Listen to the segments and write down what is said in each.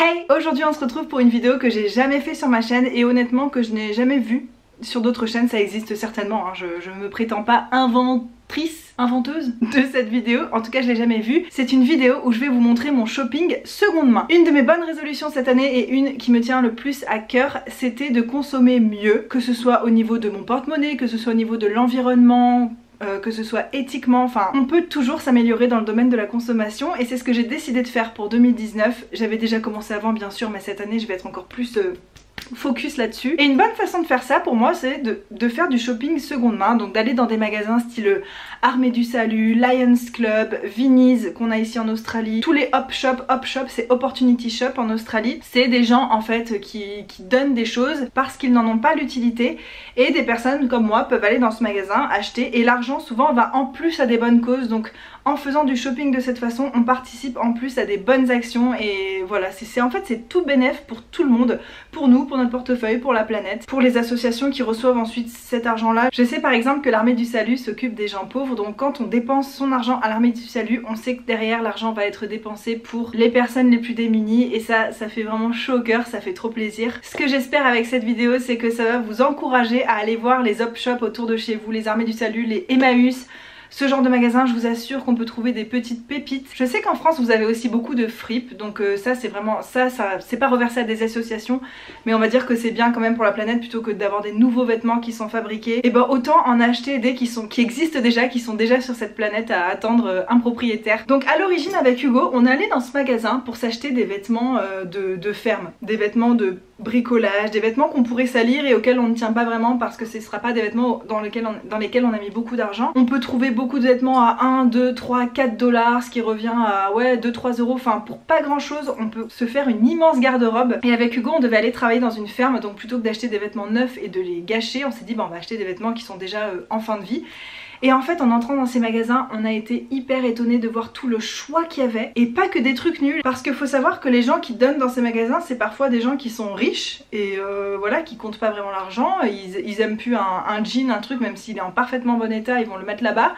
Hey! Aujourd'hui on se retrouve pour une vidéo que j'ai jamais fait sur ma chaîne et honnêtement que je n'ai jamais vue. Sur d'autres chaînes ça existe certainement, hein. Je me prétends pas inventeuse de cette vidéo, en tout cas je l'ai jamais vue. C'est une vidéo où je vais vous montrer mon shopping seconde main. Une de mes bonnes résolutions cette année et une qui me tient le plus à cœur, c'était de consommer mieux, que ce soit au niveau de mon porte-monnaie, que ce soit au niveau de l'environnement, que ce soit éthiquement, enfin on peut toujours s'améliorer dans le domaine de la consommation et c'est ce que j'ai décidé de faire pour 2019. J'avais déjà commencé avant bien sûr, mais cette année je vais être encore plus focus là-dessus. Et une bonne façon de faire ça pour moi c'est de faire du shopping seconde main, donc d'aller dans des magasins style Armée du Salut, Lions Club, Vinnies qu'on a ici en Australie, tous les Hop Shop c'est Opportunity Shop en Australie. C'est des gens en fait qui donnent des choses parce qu'ils n'en ont pas l'utilité et des personnes comme moi peuvent aller dans ce magasin acheter et l'argent souvent va en plus à des bonnes causes, donc en faisant du shopping de cette façon on participe en plus à des bonnes actions et voilà en fait c'est tout bénéf pour tout le monde, pour nous, pour notre portefeuille, pour la planète, pour les associations qui reçoivent ensuite cet argent là. Je sais par exemple que l'Armée du Salut s'occupe des gens pauvres, donc quand on dépense son argent à l'Armée du Salut on sait que derrière l'argent va être dépensé pour les personnes les plus démunies et ça fait vraiment chaud au cœur, ça fait trop plaisir. Ce que j'espère avec cette vidéo c'est que ça va vous encourager à aller voir les Hop Shop autour de chez vous, les Armées du Salut, les Emmaüs. Ce genre de magasin, je vous assure qu'on peut trouver des petites pépites. Je sais qu'en France vous avez aussi beaucoup de fripes, donc ça c'est vraiment, ça c'est pas reversé à des associations, mais on va dire que c'est bien quand même pour la planète plutôt que d'avoir des nouveaux vêtements qui sont fabriqués. Et ben autant en acheter des qui existent déjà, qui sont déjà sur cette planète à attendre un propriétaire. Donc à l'origine avec Hugo, on allait dans ce magasin pour s'acheter des vêtements de ferme, des vêtements de bricolage, des vêtements qu'on pourrait salir et auxquels on ne tient pas vraiment parce que ce ne sera pas des vêtements dans lesquels on a mis beaucoup d'argent. On peut trouver beaucoup de vêtements à 1, 2, 3, 4 $, ce qui revient à ouais 2-3 €, enfin pour pas grand chose on peut se faire une immense garde-robe. Et avec Hugo on devait aller travailler dans une ferme, donc plutôt que d'acheter des vêtements neufs et de les gâcher, on s'est dit bah on va acheter des vêtements qui sont déjà en fin de vie. Et en fait en entrant dans ces magasins on a été hyper étonnés de voir tout le choix qu'il y avait et pas que des trucs nuls, parce qu'il faut savoir que les gens qui donnent dans ces magasins c'est parfois des gens qui sont riches et voilà, qui comptent pas vraiment l'argent, ils aiment plus un jean, un truc, même s'il est en parfaitement bon état ils vont le mettre là-bas.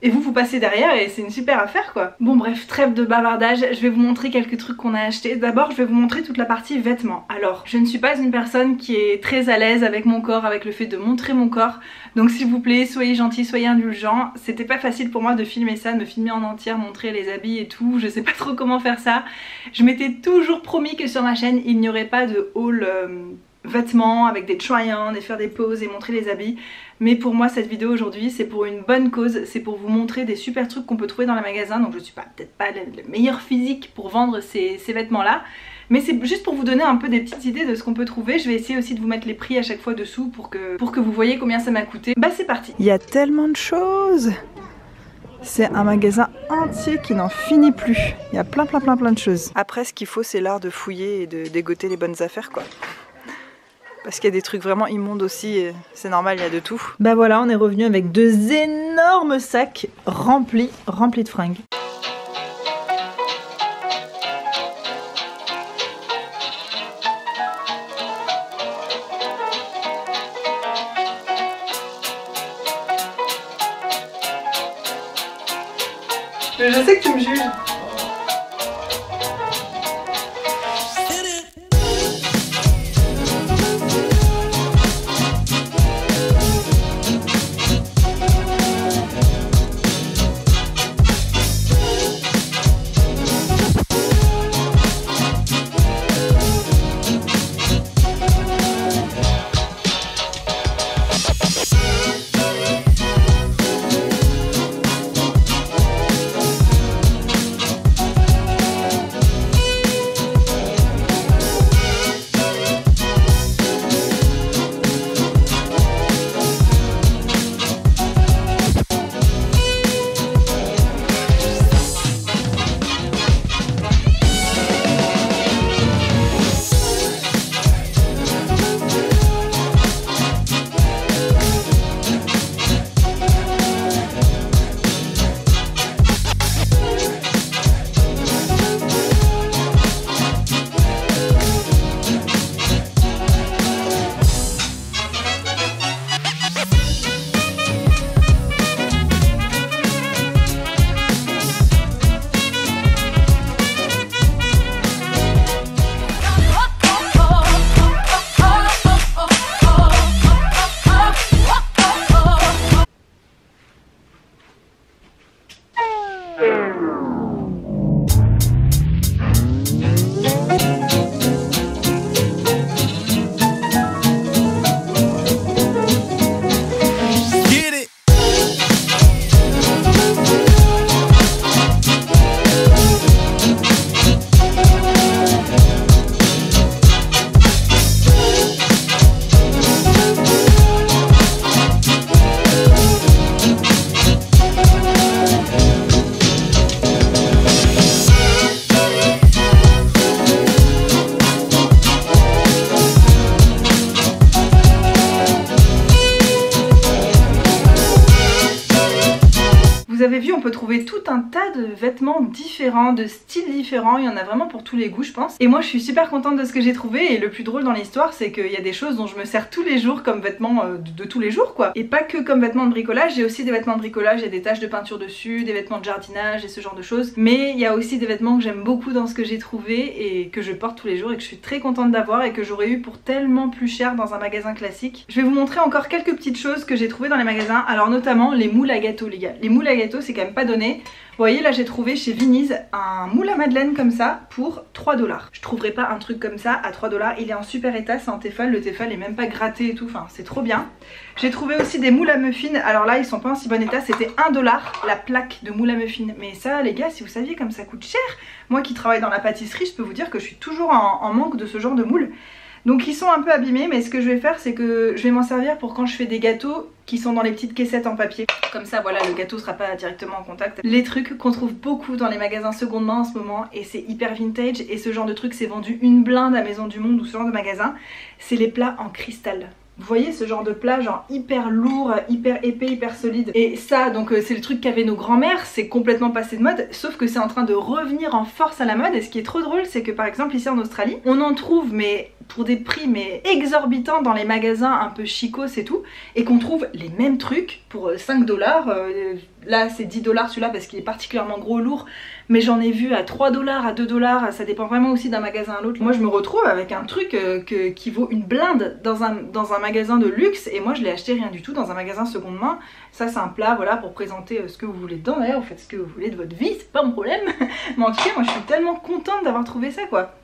Et vous passez derrière et c'est une super affaire quoi. Bon bref, trêve de bavardage, je vais vous montrer quelques trucs qu'on a achetés. D'abord je vais vous montrer toute la partie vêtements. Alors je ne suis pas une personne qui est très à l'aise avec mon corps, avec le fait de montrer mon corps. Donc s'il vous plaît, soyez gentils, soyez indulgents. C'était pas facile pour moi de filmer ça, de me filmer en entière, montrer les habits et tout. Je sais pas trop comment faire ça. Je m'étais toujours promis que sur ma chaîne il n'y aurait pas de haul vêtements avec des try-on et faire des poses et montrer les habits. Mais pour moi cette vidéo aujourd'hui c'est pour une bonne cause, c'est pour vous montrer des super trucs qu'on peut trouver dans les magasins. Donc je suis peut-être pas le meilleur physique pour vendre ces vêtements là, mais c'est juste pour vous donner un peu des petites idées de ce qu'on peut trouver. Je vais essayer aussi de vous mettre les prix à chaque fois dessous pour que vous voyez combien ça m'a coûté. Bah c'est parti. Il y a tellement de choses. C'est un magasin entier qui n'en finit plus. Il y a plein de choses. Après ce qu'il faut c'est l'art de fouiller et de dégoter les bonnes affaires quoi. Parce qu'il y a des trucs vraiment immondes aussi, c'est normal, il y a de tout. Bah voilà, on est revenu avec deux énormes sacs remplis de fringues. Je sais que tu me juges. avez vu, on peut trouver tout un tas de vêtements différents, de styles différents, il y en a vraiment pour tous les goûts je pense. Et moi je suis super contente de ce que j'ai trouvé et le plus drôle dans l'histoire c'est qu'il y a des choses dont je me sers tous les jours comme vêtements de tous les jours quoi. Et pas que comme vêtements de bricolage, j'ai aussi des vêtements de bricolage, il y a des taches de peinture dessus, des vêtements de jardinage et ce genre de choses. Mais il y a aussi des vêtements que j'aime beaucoup dans ce que j'ai trouvé et que je porte tous les jours et que je suis très contente d'avoir et que j'aurais eu pour tellement plus cher dans un magasin classique. Je vais vous montrer encore quelques petites choses que j'ai trouvées dans les magasins, alors notamment les moules à gâteaux les gars. Les moules à gâteaux c'est quand même pas donné. Vous voyez là j'ai trouvé chez Viniz un moule à madeleine comme ça pour 3 $. Je trouverais pas un truc comme ça à 3 $, il est en super état, c'est en Tefal, le Tefal est même pas gratté et tout, enfin c'est trop bien. J'ai trouvé aussi des moules à muffins, alors là ils sont pas en si bon état, c'était 1 $ la plaque de moule à muffins. Mais ça les gars, si vous saviez comme ça coûte cher, moi qui travaille dans la pâtisserie je peux vous dire que je suis toujours en manque de ce genre de moules. Donc ils sont un peu abîmés, mais ce que je vais faire c'est que je vais m'en servir pour quand je fais des gâteaux qui sont dans les petites caissettes en papier. Comme ça voilà, le gâteau sera pas directement en contact. Les trucs qu'on trouve beaucoup dans les magasins seconde main en ce moment et c'est hyper vintage et ce genre de truc c'est vendu une blinde à Maison du Monde ou ce genre de magasin, c'est les plats en cristal. Vous voyez ce genre de plat genre hyper lourd, hyper épais, hyper solide. Et ça donc c'est le truc qu'avaient nos grands-mères, c'est complètement passé de mode, sauf que c'est en train de revenir en force à la mode. Et ce qui est trop drôle c'est que par exemple ici en Australie, on en trouve mais pour des prix mais exorbitants dans les magasins un peu chicos et tout, et qu'on trouve les mêmes trucs pour 5 $. Là c'est 10 $ celui-là parce qu'il est particulièrement gros lourd, mais j'en ai vu à 3 $, à 2 $, ça dépend vraiment aussi d'un magasin à l'autre. Moi je me retrouve avec un truc qui vaut une blinde dans un magasin de luxe et moi je l'ai acheté rien du tout dans un magasin seconde main. Ça c'est un plat voilà pour présenter ce que vous voulez dedans, d'ailleurs vous faites ce que vous voulez de votre vie, c'est pas mon problème. Mais en tout cas moi je suis tellement contente d'avoir trouvé ça quoi.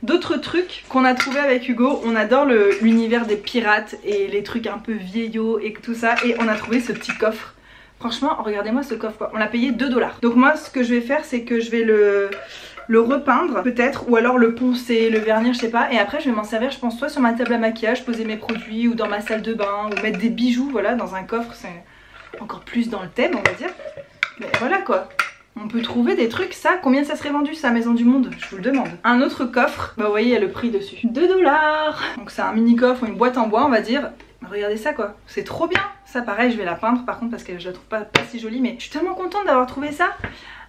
D'autres trucs qu'on a trouvé avec Hugo, on adore l'univers des pirates et les trucs un peu vieillots et tout ça, et on a trouvé ce petit coffre. Franchement regardez-moi ce coffre quoi, on l'a payé 2 $. Donc moi ce que je vais faire c'est que je vais le repeindre peut-être, ou alors le poncer, le vernir, je sais pas, et après je vais m'en servir je pense soit sur ma table à maquillage, poser mes produits, ou dans ma salle de bain, ou mettre des bijoux voilà dans un coffre, c'est encore plus dans le thème on va dire. Mais voilà quoi. On peut trouver des trucs, ça, combien ça serait vendu ça à Maison du Monde? Je vous le demande. Un autre coffre, bah vous voyez il y a le prix dessus. 2 $. Donc c'est un mini coffre, une boîte en bois on va dire. Regardez ça quoi, c'est trop bien. Ça pareil je vais la peindre par contre parce que je la trouve pas si jolie, mais je suis tellement contente d'avoir trouvé ça.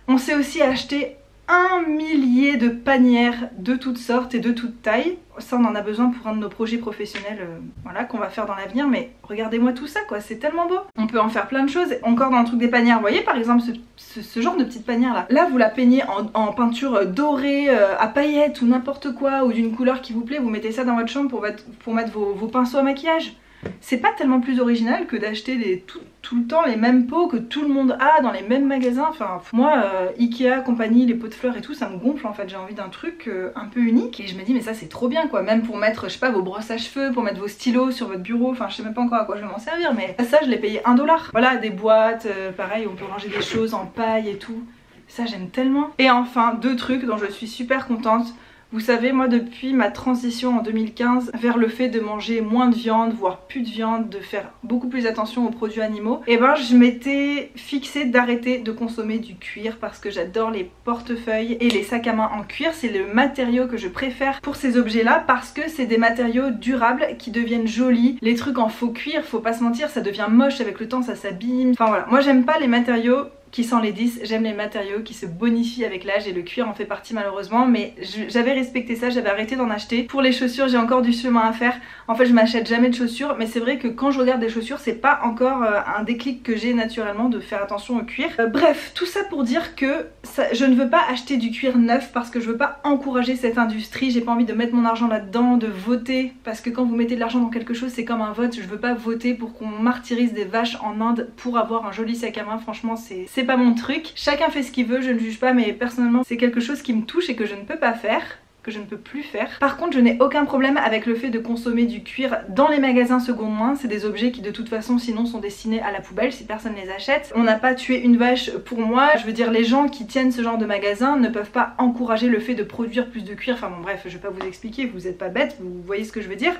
On s'est aussi acheté un millier de panières de toutes sortes et de toutes tailles. Ça on en a besoin pour un de nos projets professionnels voilà, qu'on va faire dans l'avenir, mais regardez-moi tout ça quoi, c'est tellement beau. On peut en faire plein de choses. Encore dans le truc des panières, vous voyez par exemple ce genre de petite panière là. Là vous la peignez en peinture dorée à paillettes ou n'importe quoi, ou d'une couleur qui vous plaît, vous mettez ça dans votre chambre pour mettre vos pinceaux à maquillage. C'est pas tellement plus original que d'acheter tout le temps les mêmes pots que tout le monde a dans les mêmes magasins. Enfin moi Ikea, compagnie, les pots de fleurs et tout ça me gonfle en fait, j'ai envie d'un truc un peu unique. Et je me dis mais ça c'est trop bien quoi, même pour mettre je sais pas vos brosses à cheveux, pour mettre vos stylos sur votre bureau, enfin je sais même pas encore à quoi je vais m'en servir, mais ça je l'ai payé 1 $. Voilà des boîtes, pareil on peut ranger des choses en paille et tout, ça j'aime tellement. Et enfin deux trucs dont je suis super contente. Vous savez, moi depuis ma transition en 2015 vers le fait de manger moins de viande, voire plus de viande, de faire beaucoup plus attention aux produits animaux, et ben je m'étais fixée d'arrêter de consommer du cuir parce que j'adore les portefeuilles et les sacs à main en cuir. C'est le matériau que je préfère pour ces objets là parce que c'est des matériaux durables qui deviennent jolis. Les trucs en faux cuir, faut pas se mentir, ça devient moche avec le temps, ça s'abîme. Enfin voilà, moi j'aime pas les matériaux qui s'enlaidissent, j'aime les matériaux qui se bonifient avec l'âge et le cuir en fait partie malheureusement, mais j'avais respecté ça, j'avais arrêté d'en acheter. Pour les chaussures j'ai encore du chemin à faire, en fait je m'achète jamais de chaussures, mais c'est vrai que quand je regarde des chaussures c'est pas encore un déclic que j'ai naturellement de faire attention au cuir. Bref, tout ça pour dire que je ne veux pas acheter du cuir neuf parce que je veux pas encourager cette industrie, j'ai pas envie de mettre mon argent là-dedans, de voter, parce que quand vous mettez de l'argent dans quelque chose c'est comme un vote, je veux pas voter pour qu'on martyrise des vaches en Inde pour avoir un joli sac à main, franchement c'est pas mon truc. Chacun fait ce qu'il veut, je ne juge pas, mais personnellement c'est quelque chose qui me touche et que je ne peux pas faire, que je ne peux plus faire. Par contre je n'ai aucun problème avec le fait de consommer du cuir dans les magasins seconde main, c'est des objets qui de toute façon sinon sont destinés à la poubelle si personne les achète. On n'a pas tué une vache pour moi, je veux dire les gens qui tiennent ce genre de magasin ne peuvent pas encourager le fait de produire plus de cuir, enfin bon bref je vais pas vous expliquer, vous êtes pas bêtes, vous voyez ce que je veux dire.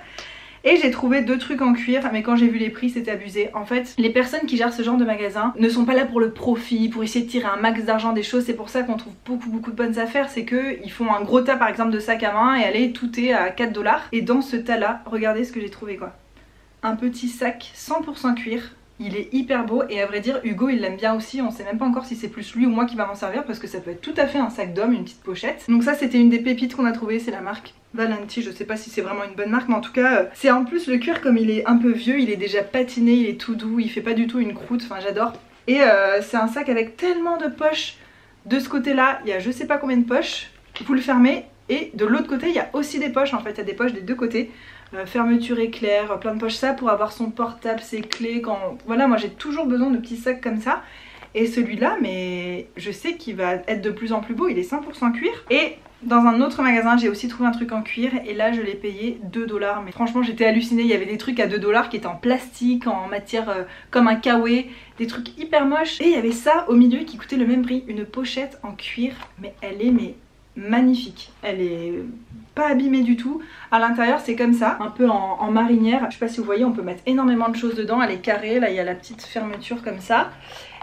Et j'ai trouvé deux trucs en cuir, mais quand j'ai vu les prix c'était abusé. En fait les personnes qui gèrent ce genre de magasin ne sont pas là pour le profit, pour essayer de tirer un max d'argent des choses. C'est pour ça qu'on trouve beaucoup de bonnes affaires. C'est qu'ils font un gros tas par exemple de sacs à main et allez tout est à 4 $. Et dans ce tas là, regardez ce que j'ai trouvé quoi. Un petit sac 100% cuir Il est hyper beau et à vrai dire Hugo il l'aime bien aussi, on sait même pas encore si c'est plus lui ou moi qui va m'en servir parce que ça peut être tout à fait un sac d'homme, une petite pochette. Donc ça c'était une des pépites qu'on a trouvé, c'est la marque Valenti, je sais pas si c'est vraiment une bonne marque mais en tout cas c'est en plus le cuir comme il est un peu vieux, il est déjà patiné, il est tout doux, il fait pas du tout une croûte, enfin j'adore. Et c'est un sac avec tellement de poches, de ce côté là il y a je sais pas combien de poches, vous le fermez et de l'autre côté il y a aussi des poches en fait, il y a des poches des deux côtés. Fermeture éclair, plein de poches, ça pour avoir son portable, ses clés, quand... Voilà, moi j'ai toujours besoin de petits sacs comme ça. Et celui-là, mais je sais qu'il va être de plus en plus beau, il est 100% cuir. Et dans un autre magasin, j'ai aussi trouvé un truc en cuir et là je l'ai payé 2 $. Mais franchement j'étais hallucinée, il y avait des trucs à 2 $ qui étaient en plastique, en matière comme un kawaii, des trucs hyper moches. Et il y avait ça au milieu qui coûtait le même prix, une pochette en cuir, mais elle est magnifique, elle est pas abîmée du tout. À l'intérieur c'est comme ça, un peu en marinière, je sais pas si vous voyez, on peut mettre énormément de choses dedans, elle est carrée, là il y a la petite fermeture comme ça.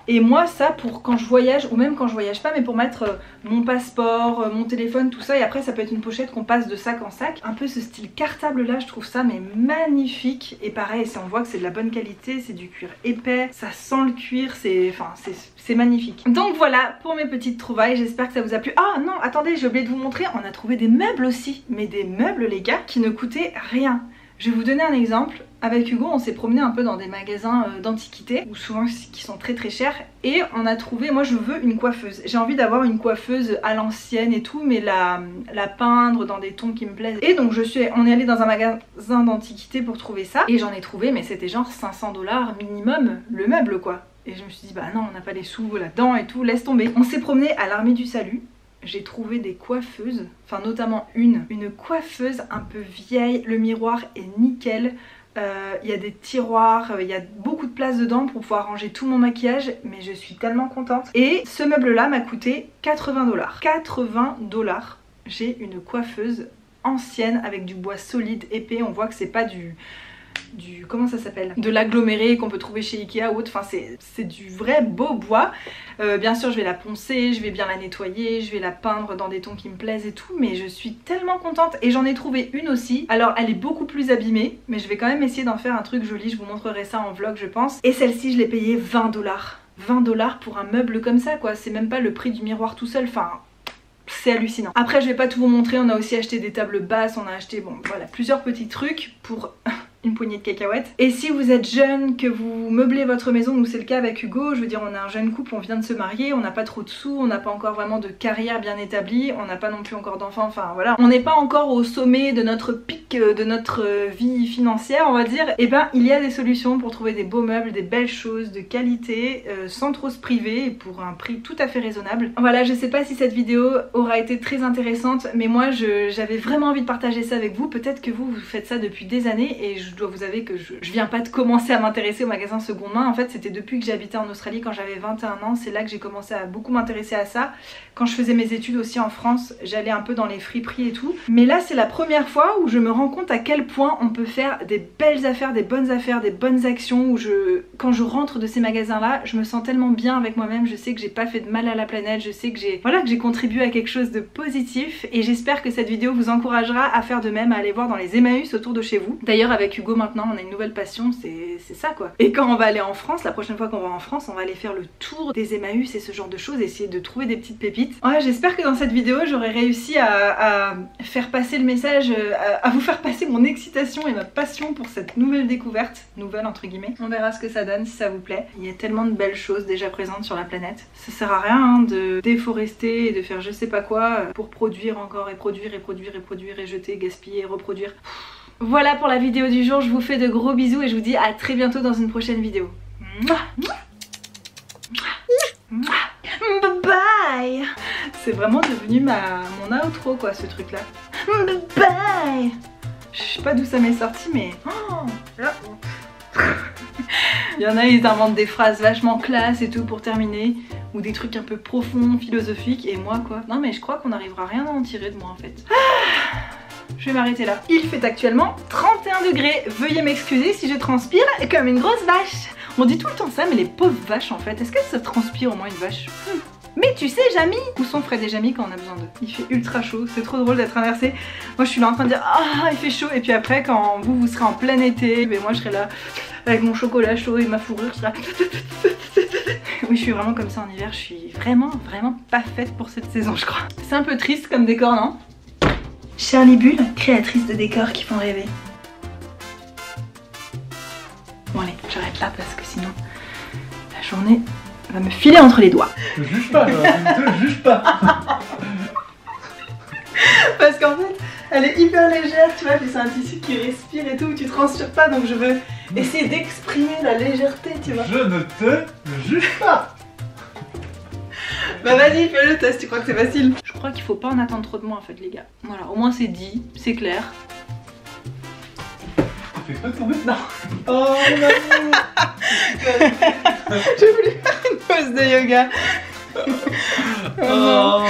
Et moi ça pour quand je voyage, ou même quand je voyage pas, mais pour mettre mon passeport, mon téléphone, tout ça. Et après ça peut être une pochette qu'on passe de sac en sac. Un peu ce style cartable là, je trouve ça mais magnifique. Et pareil, on voit que c'est de la bonne qualité, c'est du cuir épais, ça sent le cuir, c'est magnifique. Donc voilà pour mes petites trouvailles, j'espère que ça vous a plu. Ah non, attendez, j'ai oublié de vous montrer, on a trouvé des meubles aussi. Mais des meubles les gars, qui ne coûtaient rien. Je vais vous donner un exemple. Avec Hugo on s'est promené un peu dans des magasins d'antiquités, ou souvent qui sont très très chers, et on a trouvé, moi je veux une coiffeuse. J'ai envie d'avoir une coiffeuse à l'ancienne et tout, mais la peindre dans des tons qui me plaisent. Et donc on est allé dans un magasin d'antiquités pour trouver ça, et j'en ai trouvé, mais c'était genre 500 $ minimum le meuble quoi. Et je me suis dit bah non, on n'a pas les sous là-dedans et tout, laisse tomber. On s'est promené à l'Armée du Salut. J'ai trouvé des coiffeuses, enfin notamment une coiffeuse un peu vieille, le miroir est nickel, il y a des tiroirs, il y a beaucoup de place dedans pour pouvoir ranger tout mon maquillage, mais je suis tellement contente. Et ce meuble là m'a coûté 80 $. 80 $. J'ai une coiffeuse ancienne avec du bois solide, épais, on voit que c'est pas du comment ça s'appelle, de l'aggloméré qu'on peut trouver chez Ikea ou autre, enfin c'est du vrai beau bois. Bien sûr je vais la poncer, je vais bien la nettoyer, je vais la peindre dans des tons qui me plaisent et tout, mais je suis tellement contente. Et j'en ai trouvé une aussi, alors elle est beaucoup plus abîmée, mais je vais quand même essayer d'en faire un truc joli, je vous montrerai ça en vlog je pense. Et celle-ci je l'ai payée 20 $. 20 $ pour un meuble comme ça quoi, c'est même pas le prix du miroir tout seul, enfin... C'est hallucinant. Après je vais pas tout vous montrer, on a aussi acheté des tables basses, on a acheté bon voilà plusieurs petits trucs pour une poignée de cacahuètes. Et si vous êtes jeune, que vous meublez votre maison, nous c'est le cas avec Hugo, je veux dire on est un jeune couple, on vient de se marier, on n'a pas trop de sous, on n'a pas encore vraiment de carrière bien établie, on n'a pas non plus encore d'enfants, enfin voilà, on n'est pas encore au sommet de notre pic de notre vie financière on va dire. Et ben il y a des solutions pour trouver des beaux meubles, des belles choses de qualité sans trop se priver et pour un prix tout à fait raisonnable. Voilà, je sais pas si cette vidéo aura été très intéressante, mais moi j'avais vraiment envie de partager ça avec vous. Peut-être que vous faites ça depuis des années et je dois vous avouer que je viens pas de commencer à m'intéresser aux magasins seconde main. En fait c'était depuis que j'habitais en Australie quand j'avais 21 ans, c'est là que j'ai commencé à beaucoup m'intéresser à ça. Quand je faisais mes études aussi en France, j'allais un peu dans les friperies et tout. Mais là c'est la première fois où je me rends compte à quel point on peut faire des belles affaires, des bonnes actions, où quand je rentre de ces magasins là, je me sens tellement bien avec moi-même, je sais que j'ai pas fait de mal à la planète, je sais que j'ai contribué à quelque chose de positif et j'espère que cette vidéo vous encouragera à faire de même, à aller voir dans les Emmaüs autour de chez vous. D'ailleurs avec Hugo maintenant on a une nouvelle passion, c'est ça quoi. Et quand on va aller en France, la prochaine fois qu'on va en France, on va aller faire le tour des Emmaüs et ce genre de choses, essayer de trouver des petites pépites. Ouais, j'espère que dans cette vidéo j'aurai réussi à faire passer le message, à vous faire passer mon excitation et ma passion pour cette nouvelle découverte, nouvelle entre guillemets. On verra ce que ça donne, si ça vous plaît. Il y a tellement de belles choses déjà présentes sur la planète. Ça sert à rien hein, de déforester et de faire je sais pas quoi pour produire encore et produire et produire et produire et jeter, gaspiller et reproduire. Voilà pour la vidéo du jour, je vous fais de gros bisous et je vous dis à très bientôt dans une prochaine vidéo. Bye bye. C'est vraiment devenu mon outro quoi ce truc là. Bye bye. Je sais pas d'où ça m'est sorti mais... Oh, là. Il y en a ils inventent des phrases vachement classe et tout pour terminer, ou des trucs un peu profonds, philosophiques, et moi quoi. Non mais je crois qu'on n'arrivera à rien à en tirer de moi en fait. Je vais m'arrêter là. Il fait actuellement 31 degrés. Veuillez m'excuser si je transpire comme une grosse vache. On dit tout le temps ça, mais les pauvres vaches en fait, est-ce qu'elles se transpirent au moins une vache? Mais tu sais Jamie, où sont Fred et Jamie quand on a besoin d'eux? Il fait ultra chaud, c'est trop drôle d'être inversé. Moi je suis là en train de dire ah il fait chaud, et puis après quand vous serez en plein été, mais moi je serai là avec mon chocolat chaud et ma fourrure, ça... Oui, je suis vraiment comme ça en hiver, je suis vraiment pas faite pour cette saison, je crois. C'est un peu triste comme décor, non? Charlie Bull, créatrice de décors qui font rêver. Bon allez, j'arrête là parce que sinon la journée va me filer entre les doigts. Ne juge pas, ne te juge pas. Parce qu'en fait, elle est hyper légère, tu vois, puis c'est un tissu qui respire et tout, tu transpires pas, donc je veux essayer d'exprimer la légèreté, tu vois. Je ne te juge pas. Bah vas-y, fais le test, tu crois que c'est facile? Je crois qu'il faut pas en attendre trop de moi en fait les gars. Voilà, au moins c'est dit, c'est clair. Tu fais pas tomber? Non. Oh mon amour. J'ai voulu faire une pause de yoga. Oh.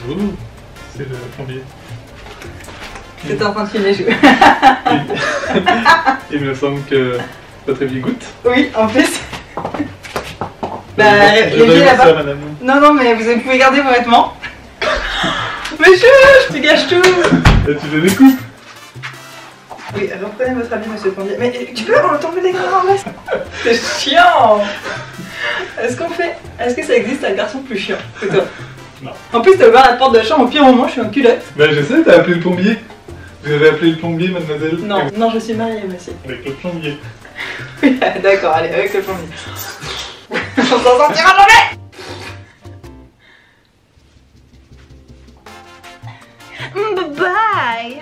Bonjour, c'est le plombier. T'étais en train de filer, je... Il me semble que votre évier goûte. Oui, en plus. Bah, je l'évier ça, là-bas. madame. Non, non, mais vous pouvez garder vos vêtements. Monsieur, je te gâche tout. Et tu fais des coupes. Oui, reprenez votre habit, monsieur le plombier. Mais tu peux tomber les gars en vrai. C'est chiant. Est-ce que ça existe un garçon plus chiant que toi? Non. En plus, t'as ouvert la porte de la chambre au pire moment, je suis en culotte. Bah je sais, t'as appelé le plombier. Vous avez appelé le plombier, mademoiselle? Non, non, je suis mariée, monsieur. Avec le plombier. D'accord, allez, avec le plombier. On s'en sortira jamais. Bye bye.